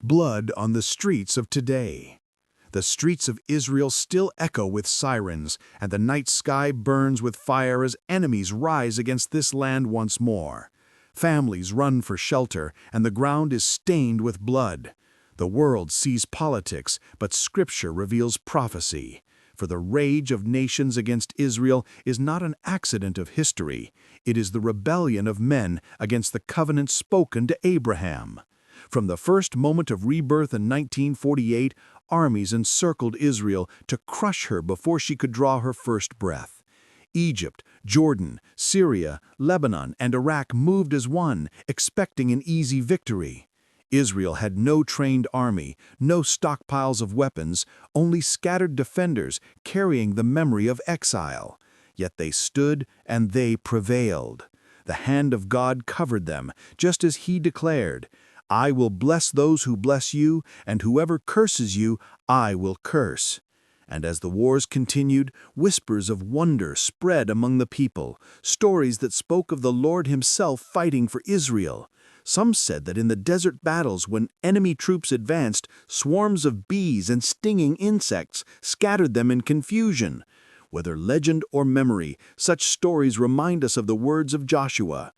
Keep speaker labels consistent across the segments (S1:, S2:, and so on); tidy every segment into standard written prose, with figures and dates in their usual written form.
S1: Blood on the streets of today. The streets of Israel still echo with sirens, and the night sky burns with fire as enemies rise against this land once more. Families run for shelter, and the ground is stained with blood. The world sees politics, but Scripture reveals prophecy. For the rage of nations against Israel is not an accident of history. It is the rebellion of men against the covenant spoken to Abraham. From the first moment of rebirth in 1948, armies encircled Israel to crush her before she could draw her first breath. Egypt, Jordan, Syria, Lebanon, and Iraq moved as one, expecting an easy victory. Israel had no trained army, no stockpiles of weapons, only scattered defenders carrying the memory of exile. Yet they stood and they prevailed. The hand of God covered them, just as He declared, "I will bless those who bless you, and whoever curses you, I will curse." And as the wars continued, whispers of wonder spread among the people, stories that spoke of the Lord Himself fighting for Israel. Some said that in the desert battles when enemy troops advanced, swarms of bees and stinging insects scattered them in confusion. Whether legend or memory, such stories remind us of the words of Joshua.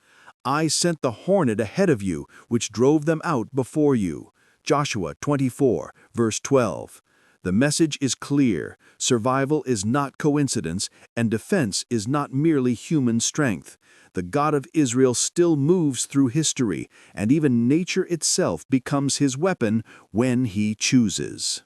S1: "I sent the hornet ahead of you, which drove them out before you." Joshua 24, verse 12. The message is clear. Survival is not coincidence, and defense is not merely human strength. The God of Israel still moves through history, and even nature itself becomes His weapon when He chooses.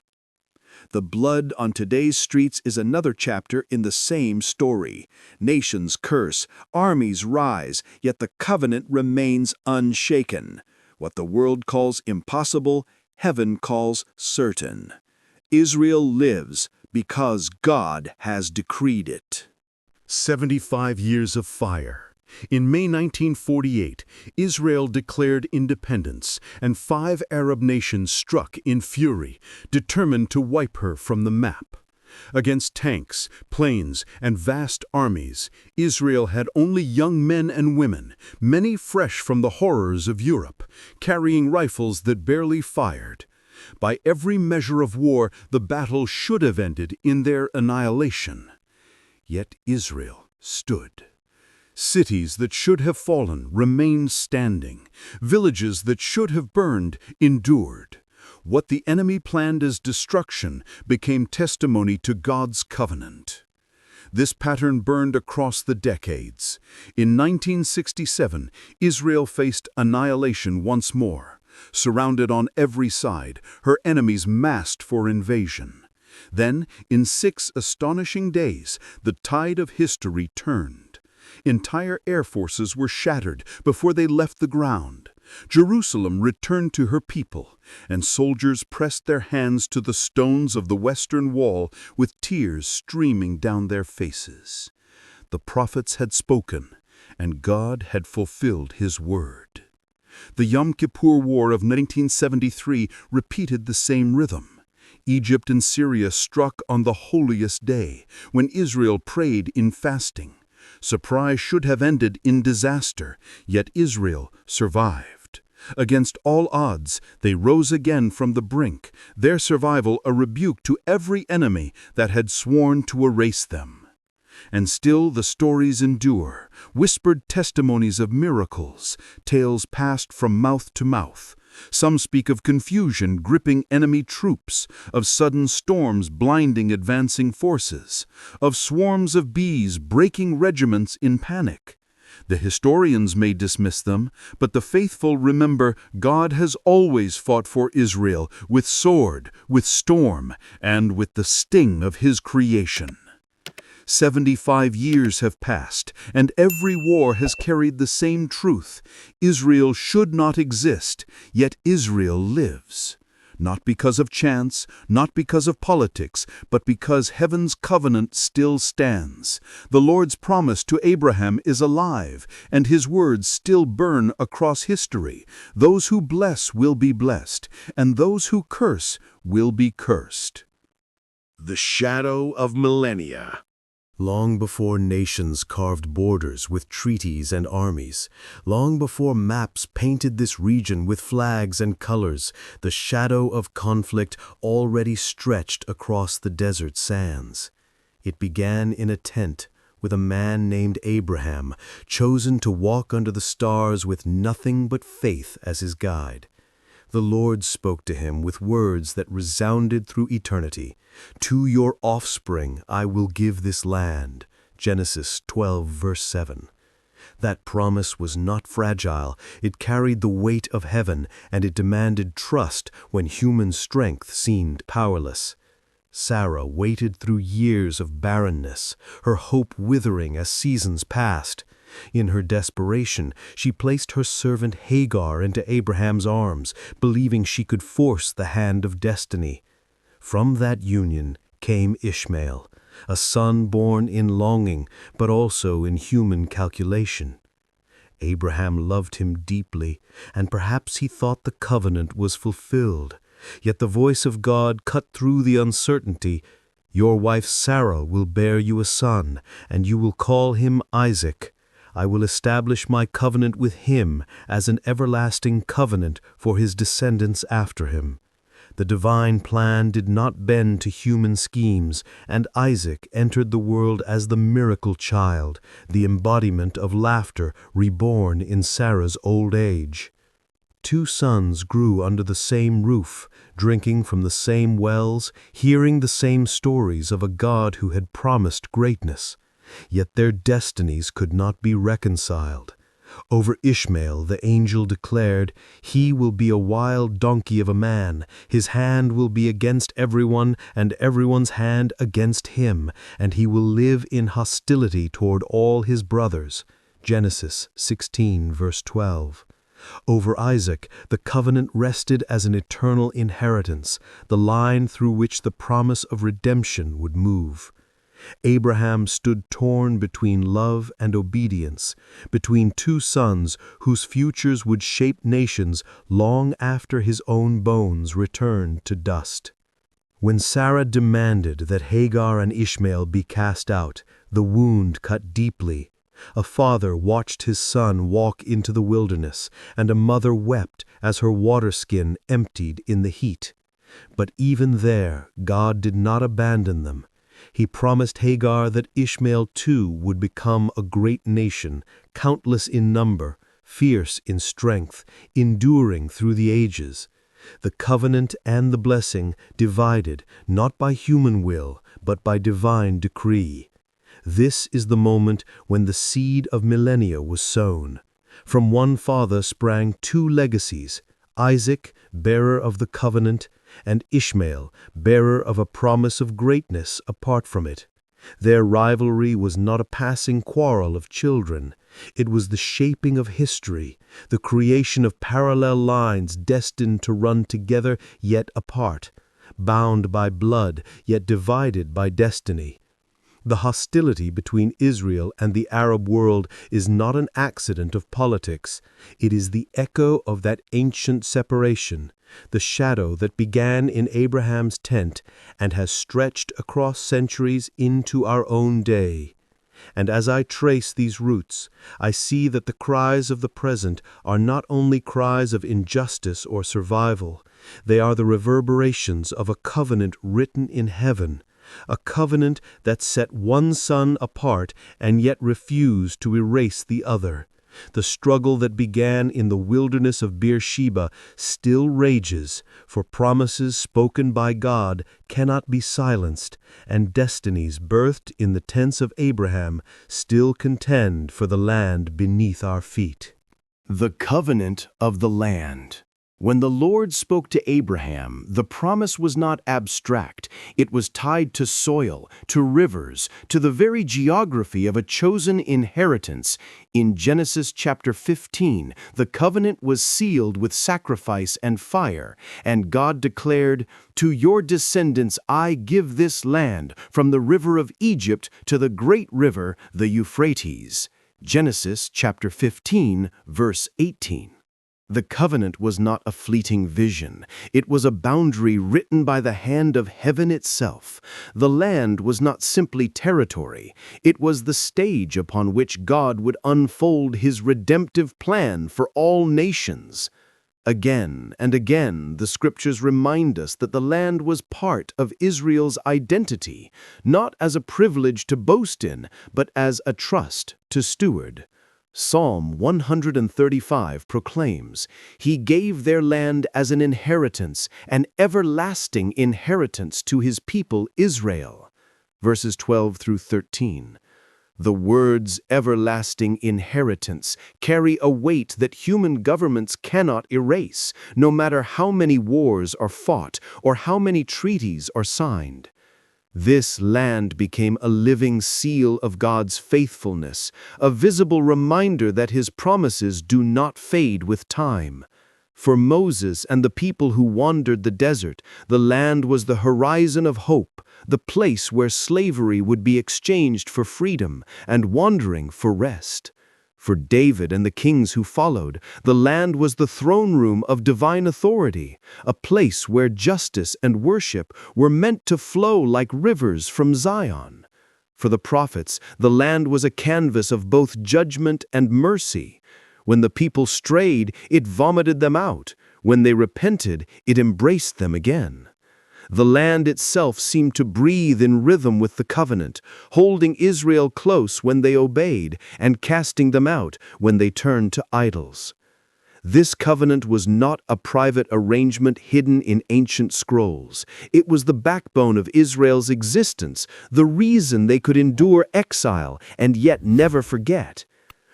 S1: The blood on today's streets is another chapter in the same story. Nations curse, armies rise, yet the covenant remains unshaken. What the world calls impossible, heaven calls certain. Israel lives because God has decreed it.
S2: 75 years of fire. In May 1948, Israel declared independence, and 5 Arab nations struck in fury, determined to wipe her from the map. Against tanks, planes, and vast armies, Israel had only young men and women, many fresh from the horrors of Europe, carrying rifles that barely fired. By every measure of war, the battle should have ended in their annihilation. Yet Israel stood. Cities that should have fallen remained standing. Villages that should have burned endured. What the enemy planned as destruction became testimony to God's covenant. This pattern burned across the decades. In 1967, Israel faced annihilation once more. Surrounded on every side, her enemies massed for invasion. Then, in 6 astonishing days, the tide of history turned. Entire air forces were shattered before they left the ground. Jerusalem returned to her people, and soldiers pressed their hands to the stones of the Western Wall with tears streaming down their faces. The prophets had spoken, and God had fulfilled His word. The Yom Kippur War of 1973 repeated the same rhythm. Egypt and Syria struck on the holiest day, when Israel prayed in fasting. Surprise should have ended in disaster, yet Israel survived. Against all odds, they rose again from the brink, their survival a rebuke to every enemy that had sworn to erase them. And still the stories endure, whispered testimonies of miracles, tales passed from mouth to mouth. Some speak of confusion gripping enemy troops, of sudden storms blinding advancing forces, of swarms of bees breaking regiments in panic. The historians may dismiss them, but the faithful remember God has always fought for Israel with sword, with storm, and with the sting of His creation. 75 years have passed, and every war has carried the same truth. Israel should not exist, yet Israel lives. Not because of chance, not because of politics, but because heaven's covenant still stands. The Lord's promise to Abraham is alive, and His words still burn across history. Those who bless will be blessed, and those who curse will be cursed.
S1: The Shadow of Millennia.
S2: Long before nations carved borders with treaties and armies, long before maps painted this region with flags and colors, the shadow of conflict already stretched across the desert sands. It began in a tent with a man named Abraham, chosen to walk under the stars with nothing but faith as his guide. The Lord spoke to him with words that resounded through eternity. "To your offspring I will give this land." Genesis 12, verse 7. That promise was not fragile. It carried the weight of heaven, and it demanded trust when human strength seemed powerless. Sarah waited through years of barrenness, her hope withering as seasons passed. In her desperation, she placed her servant Hagar into Abraham's arms, believing she could force the hand of destiny. From that union came Ishmael, a son born in longing, but also in human calculation. Abraham loved him deeply, and perhaps he thought the covenant was fulfilled. Yet the voice of God cut through the uncertainty. "Your wife Sarah will bear you a son, and you will call him Isaac. I will establish my covenant with him as an everlasting covenant for his descendants after him." The divine plan did not bend to human schemes, and Isaac entered the world as the miracle child, the embodiment of laughter reborn in Sarah's old age. Two sons grew under the same roof, drinking from the same wells, hearing the same stories of a God who had promised greatness. Yet their destinies could not be reconciled. Over Ishmael the angel declared, "He will be a wild donkey of a man. His hand will be against everyone, and everyone's hand against him, and he will live in hostility toward all his brothers." Genesis 16, verse 12. Over Isaac, the covenant rested as an eternal inheritance, the line through which the promise of redemption would move. Abraham stood torn between love and obedience, between two sons whose futures would shape nations long after his own bones returned to dust. When Sarah demanded that Hagar and Ishmael be cast out, the wound cut deeply. A father watched his son walk into the wilderness, and a mother wept as her waterskin emptied in the heat. But even there, God did not abandon them. He promised Hagar that Ishmael too would become a great nation, countless in number, fierce in strength, enduring through the ages. The covenant and the blessing divided not by human will, but by divine decree. This is the moment when the seed of millennia was sown. From one father sprang two legacies: Isaac, bearer of the covenant, and Ishmael, bearer of a promise of greatness apart from it. Their rivalry was not a passing quarrel of children. It was the shaping of history, the creation of parallel lines destined to run together yet apart, bound by blood yet divided by destiny. The hostility between Israel and the Arab world is not an accident of politics. It is the echo of that ancient separation, the shadow that began in Abraham's tent and has stretched across centuries into our own day. And as I trace these roots, I see that the cries of the present are not only cries of injustice or survival. They are the reverberations of a covenant written in heaven, a covenant that set one son apart and yet refused to erase the other. The struggle that began in the wilderness of Beersheba still rages, for promises spoken by God cannot be silenced, and destinies birthed in the tents of Abraham still contend for the land beneath our feet.
S3: The covenant of the land. When the Lord spoke to Abraham, the promise was not abstract. It was tied to soil, to rivers, to the very geography of a chosen inheritance. In Genesis chapter 15, the covenant was sealed with sacrifice and fire, and God declared, "To your descendants I give this land, from the river of Egypt to the great river, the Euphrates." Genesis chapter 15, verse 18. The covenant was not a fleeting vision. It was a boundary written by the hand of heaven itself. The land was not simply territory. It was the stage upon which God would unfold his redemptive plan for all nations. Again and again, the scriptures remind us that the land was part of Israel's identity, not as a privilege to boast in, but as a trust to steward. Psalm 135 proclaims, "He gave their land as an inheritance, an everlasting inheritance to his people Israel." Verses 12 through 13. The words everlasting inheritance carry a weight that human governments cannot erase, no matter how many wars are fought or how many treaties are signed. This land became a living seal of God's faithfulness, a visible reminder that his promises do not fade with time. For Moses and the people who wandered the desert, the land was the horizon of hope, the place where slavery would be exchanged for freedom and wandering for rest. For David and the kings who followed, the land was the throne room of divine authority, a place where justice and worship were meant to flow like rivers from Zion. For the prophets, the land was a canvas of both judgment and mercy. When the people strayed, it vomited them out. When they repented, it embraced them again. The land itself seemed to breathe in rhythm with the covenant, holding Israel close when they obeyed and casting them out when they turned to idols. This covenant was not a private arrangement hidden in ancient scrolls. It was the backbone of Israel's existence, the reason they could endure exile and yet never forget.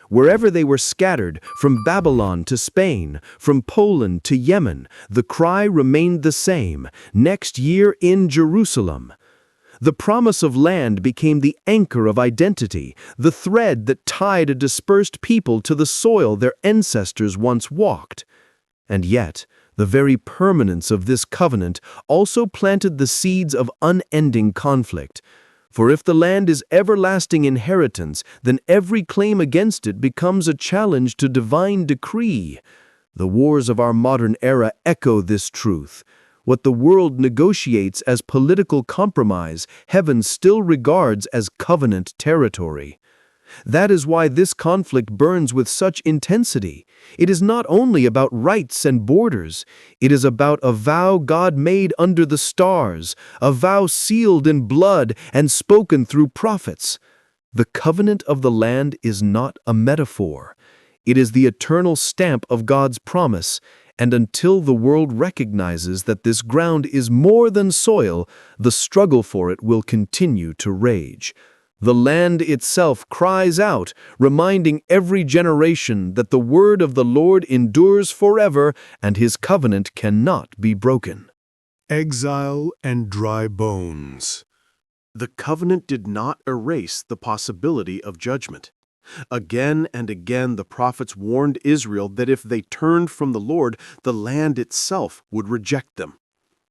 S3: Wherever they were scattered, from Babylon to Spain, from Poland to Yemen, the cry remained the same: next year in Jerusalem. The promise of land became the anchor of identity, the thread that tied a dispersed people to the soil their ancestors once walked. And yet, the very permanence of this covenant also planted the seeds of unending conflict. For if the land is everlasting inheritance, then every claim against it becomes a challenge to divine decree. The wars of our modern era echo this truth. What the world negotiates as political compromise, heaven still regards as covenant territory. That is why this conflict burns with such intensity. It is not only about rights and borders. It is about a vow God made under the stars, a vow sealed in blood and spoken through prophets. The covenant of the land is not a metaphor. It is the eternal stamp of God's promise, and until the world recognizes that this ground is more than soil, the struggle for it will continue to rage. The land itself cries out, reminding every generation that the word of the Lord endures forever and his covenant cannot be broken.
S2: Exile and Dry Bones. The covenant did not erase the possibility of judgment. Again and again the prophets warned Israel that if they turned from the Lord, the land itself would reject them.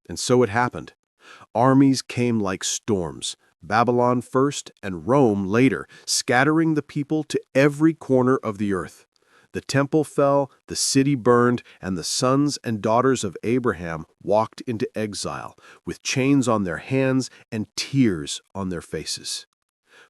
S2: And so it happened. Armies came like storms, Babylon first and Rome later, scattering the people to every corner of the earth. The temple fell, the city burned, and the sons and daughters of Abraham walked into exile, with chains on their hands and tears on their faces.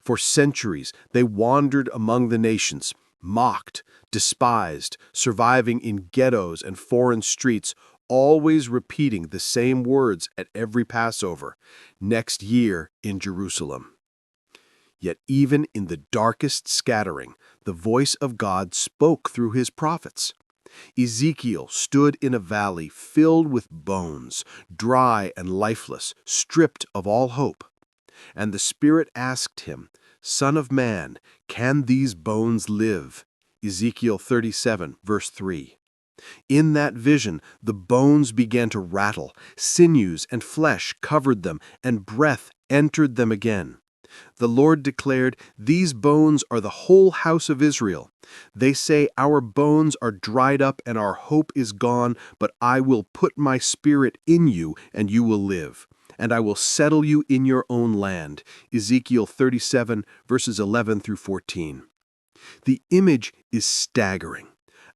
S2: For centuries, they wandered among the nations, mocked, despised, surviving in ghettos and foreign streets, always repeating the same words at every Passover: next year in Jerusalem. Yet even in the darkest scattering, the voice of God spoke through his prophets. Ezekiel stood in a valley filled with bones, dry and lifeless, stripped of all hope. And the Spirit asked him, "Son of man, can these bones live?" Ezekiel 37, verse 3. In that vision, the bones began to rattle, sinews and flesh covered them, and breath entered them again. The Lord declared, "These bones are the whole house of Israel. They say, 'Our bones are dried up and our hope is gone, but I will put my Spirit in you and you will live. And I will settle you in your own land.'" Ezekiel 37, verses 11 through 14. The image is staggering.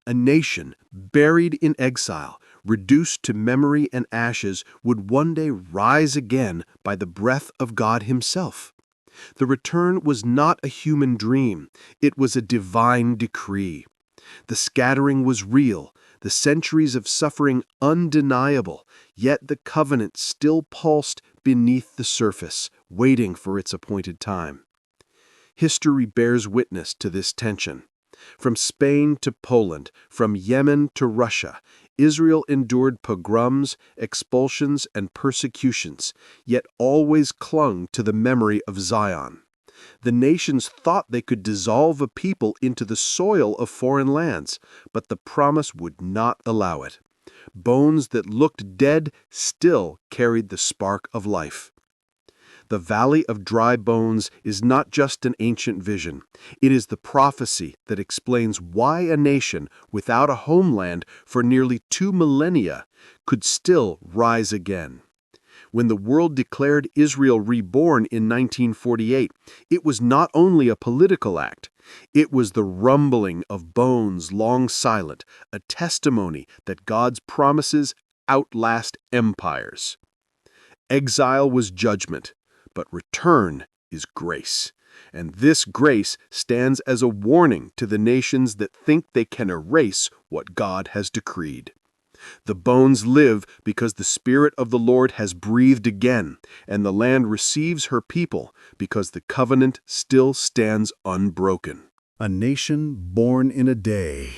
S3: A nation buried in exile, reduced to memory and ashes, would one day rise again by the breath of God Himself. The return was not a human dream, it was a divine decree. The scattering was real, the centuries of suffering undeniable, yet the covenant still pulsed beneath the surface, waiting for its appointed time. History bears witness to this tension. From Spain to Poland, from Yemen to Russia, Israel endured pogroms, expulsions, and persecutions, yet always clung to the memory of Zion. The nations thought they could dissolve a people into the soil of foreign lands, but the promise would not allow it. Bones that looked dead still carried the spark of life. The Valley of Dry Bones is not just an ancient vision. It is the prophecy that explains why a nation without a homeland for nearly 2 millennia could still rise again. When the world declared Israel reborn in 1948, it was not only a political act. It was the rumbling of bones long silent, a testimony that God's promises outlast empires. Exile was judgment, but return is grace. And this grace stands as a warning to the nations that think they can erase what God has decreed. The bones live because the Spirit of the Lord has breathed again, and the land receives her people because the covenant still stands unbroken.
S1: A nation born in a day.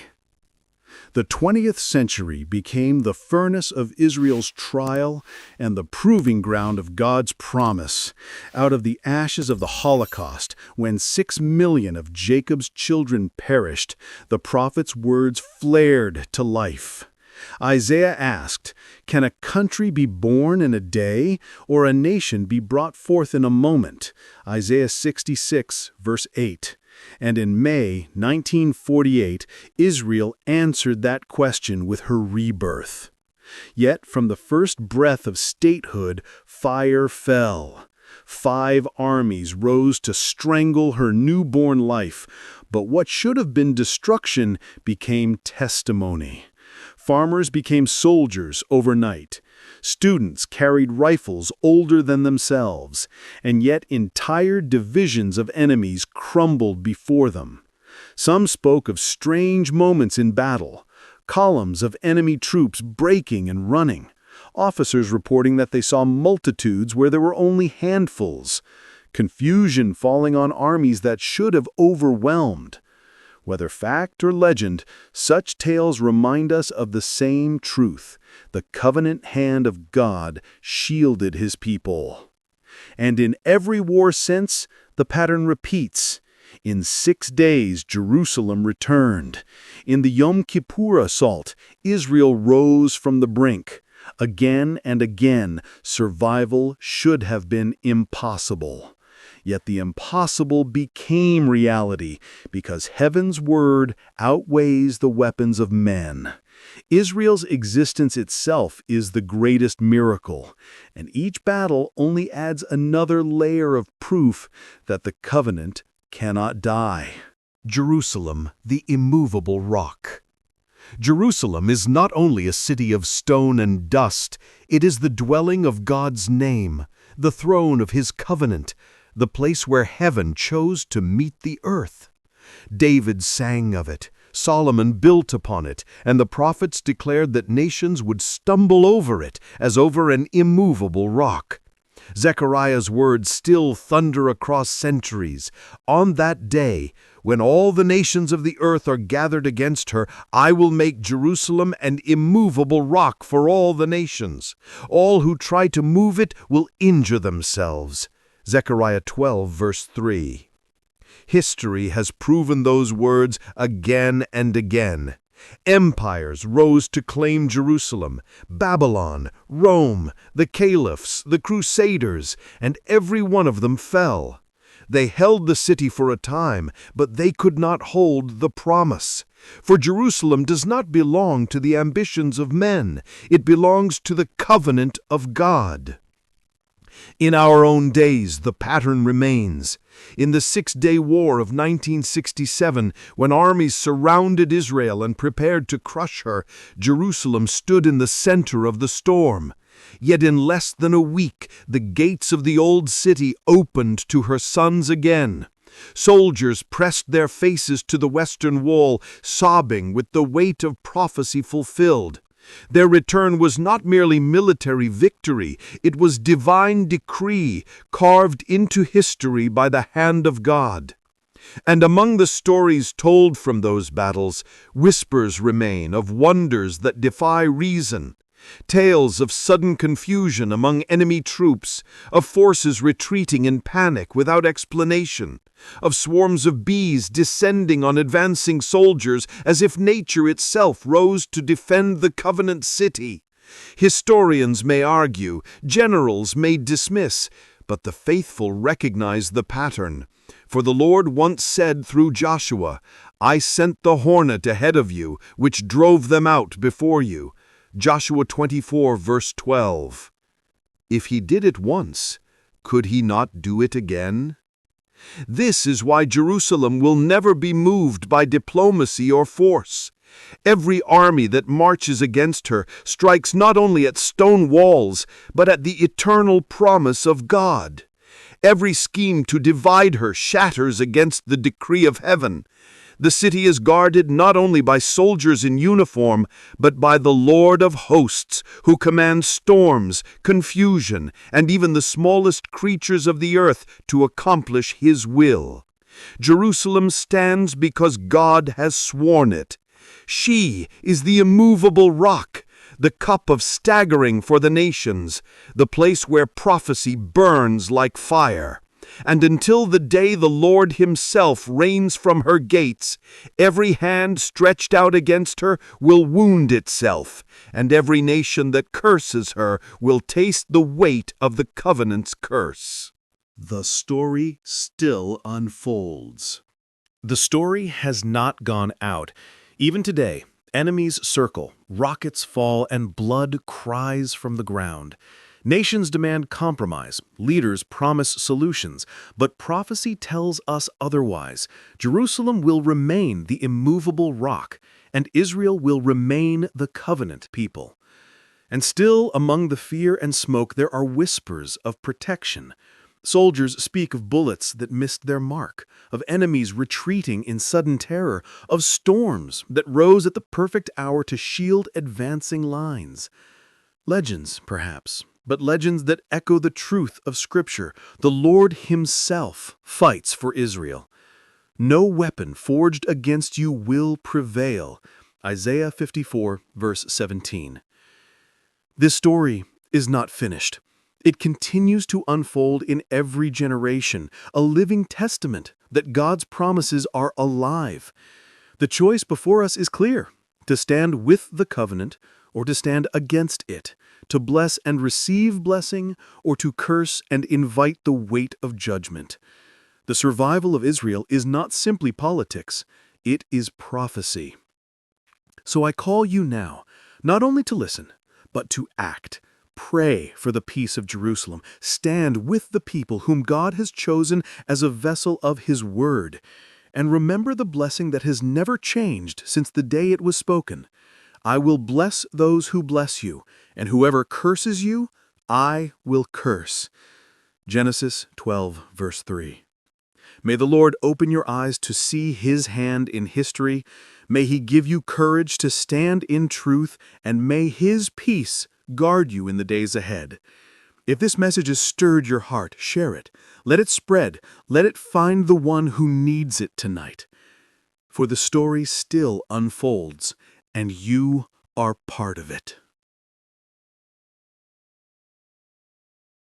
S1: The 20th century became the furnace of Israel's trial and the proving ground of God's promise. Out of the ashes of the Holocaust, when 6 million of Jacob's children perished, the prophet's words flared to life. Isaiah asked, "Can a country be born in a day, or a nation be brought forth in a moment?" Isaiah 66, verse 8. And in May 1948, Israel answered that question with her rebirth. Yet from the first breath of statehood, fire fell. 5 armies rose to strangle her newborn life, but what should have been destruction became testimony. Farmers became soldiers overnight. Students carried rifles older than themselves, and yet entire divisions of enemies crumbled before them. Some spoke of strange moments in battle, columns of enemy troops breaking and running, officers reporting that they saw multitudes where there were only handfuls, confusion falling on armies that should have overwhelmed. Whether fact or legend, such tales remind us of the same truth. The covenant hand of God shielded His people. And in every war since, the pattern repeats. In 6 days, Jerusalem returned. In the Yom Kippur assault, Israel rose from the brink. Again and again, survival should have been impossible. Yet the impossible became reality because heaven's word outweighs the weapons of men. Israel's existence itself is the greatest miracle, and each battle only adds another layer of proof that the covenant cannot die.
S2: Jerusalem, the immovable rock. Jerusalem is not only a city of stone and dust, it is the dwelling of God's name, the throne of His covenant, the place where heaven chose to meet the earth. David sang of it, Solomon built upon it, and the prophets declared that nations would stumble over it as over an immovable rock. Zechariah's words still thunder across centuries. On that day, when all the nations of the earth are gathered against her, I will make Jerusalem an immovable rock for all the nations. All who try to move it will injure themselves. Zechariah 12, verse 3. History has proven those words again and again. Empires rose to claim Jerusalem: Babylon, Rome, the caliphs, the crusaders, and every one of them fell. They held the city for a time, but they could not hold the promise. For Jerusalem does not belong to the ambitions of men. It belongs to the covenant of God. In our own days, the pattern remains. In the Six-Day War of 1967, when armies surrounded Israel and prepared to crush her, Jerusalem stood in the center of the storm. Yet in less than a week, the gates of the old city opened to her sons again. Soldiers pressed their faces to the western wall, sobbing with the weight of prophecy fulfilled. Their return was not merely military victory, it was divine decree carved into history by the hand of God. And among the stories told from those battles, whispers remain of wonders that defy reason. Tales of sudden confusion among enemy troops, of forces retreating in panic without explanation, of swarms of bees descending on advancing soldiers as if nature itself rose to defend the covenant city. Historians may argue, generals may dismiss, but the faithful recognize the pattern. For the Lord once said through Joshua, "I sent the hornet ahead of you, which drove them out before you." Joshua 24, verse 12. If he did it once, could he not do it again? This is why Jerusalem will never be moved by diplomacy or force. Every army that marches against her strikes not only at stone walls, but at the eternal promise of God. Every scheme to divide her shatters against the decree of heaven. The city is guarded not only by soldiers in uniform, but by the Lord of hosts, who commands storms, confusion, and even the smallest creatures of the earth to accomplish His will. Jerusalem stands because God has sworn it. She is the immovable rock, the cup of staggering for the nations, the place where prophecy burns like fire. And until the day the Lord Himself reigns from her gates, every hand stretched out against her will wound itself, and every nation that curses her will taste the weight of the covenant's curse.
S3: The story still unfolds. The story has not gone out. Even today, enemies circle, rockets fall, and blood cries from the ground. Nations demand compromise, leaders promise solutions, but prophecy tells us otherwise. Jerusalem will remain the immovable rock, and Israel will remain the covenant people. And still, among the fear and smoke, there are whispers of protection. Soldiers speak of bullets that missed their mark, of enemies retreating in sudden terror, of storms that rose at the perfect hour to shield advancing lines. Legends, perhaps, but legends that echo the truth of Scripture. The Lord Himself fights for Israel. No weapon forged against you will prevail. Isaiah 54, verse 17. This story is not finished. It continues to unfold in every generation, a living testament that God's promises are alive. The choice before us is clear: to stand with the covenant or to stand against it, to bless and receive blessing, or to curse and invite the weight of judgment. The survival of Israel is not simply politics, it is prophecy. So I call you now, not only to listen, but to act. Pray for the peace of Jerusalem. Stand with the people whom God has chosen as a vessel of His word. And remember the blessing that has never changed since the day it was spoken. I will bless those who bless you, and whoever curses you, I will curse. Genesis 12, verse 3. May the Lord open your eyes to see His hand in history. May He give you courage to stand in truth, and may His peace guard you in the days ahead. If this message has stirred your heart, share it. Let it spread. Let it find the one who needs it tonight. For the story still unfolds, and you are part of it.